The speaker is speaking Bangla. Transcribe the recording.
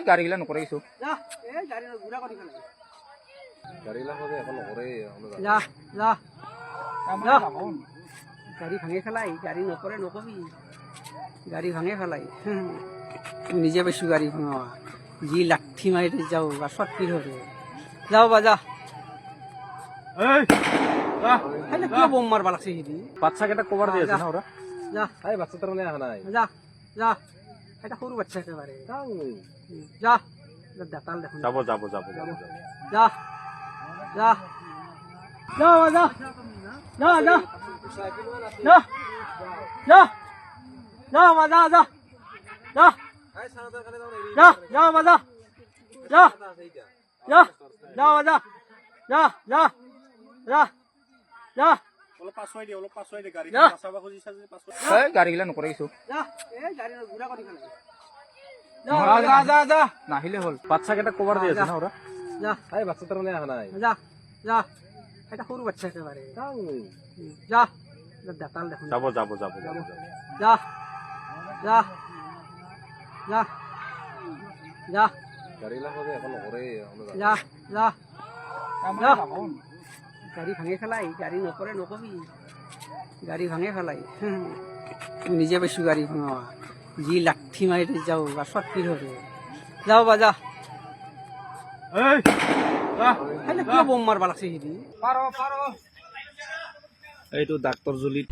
গাড়ীগিলা নকৰে কিছু গাড়ী ভাঙি পেলাই গাড়ী নকৰে নকবি গাড়ী ভাঙে পেলাই নিজে পাইছো গাড়ী ভাঙা যি লাঠি মাৰি যাওঁ বা চটকি ধৰে যাওঁ বা যা কিয় বোম মারবা লাগছে সিদি বাচ্চা কেইটা কভার দিয়ে আছে না ওরা যা এই বাচ্চা তার মানে আহা নাই যা যা এটা সৰু বাচ্চা একেবাৰে যা দাতাল দেখোন যাব যাব যাব যা যা যা যা যা যা যা যা যা মা যা যা যা যা যা মা যা যা যা যা যা যা যা যা যা গাড়ীগিলা নকৰে কিছু নাহিলে হল বাচ্চা কেইটা কভার দিয়ে আছে না ওরা যা এই বাচ্চা তার মানে আহা নাই যা যা এটা সৰু বাচ্চা একেবাৰে যা দাতাল দেখোন যাব যাব যাব যা যা যা যা গাড়ীগিলা হবে এখন নকৰে যা যা যা গাড়ী ভাঙি পেলাই গাড়ী নকৰে নকবি গাড়ী ভাঙে পেলাই নিজে পাইছো গাড়ী ভাঙা যি লাঠি মাৰি যাওঁ বা চটকি ধৰে যাওঁ বা যা কিয় বোম মাৰবা লাগছে সিদি এইটো ডাক্তৰ জুলিত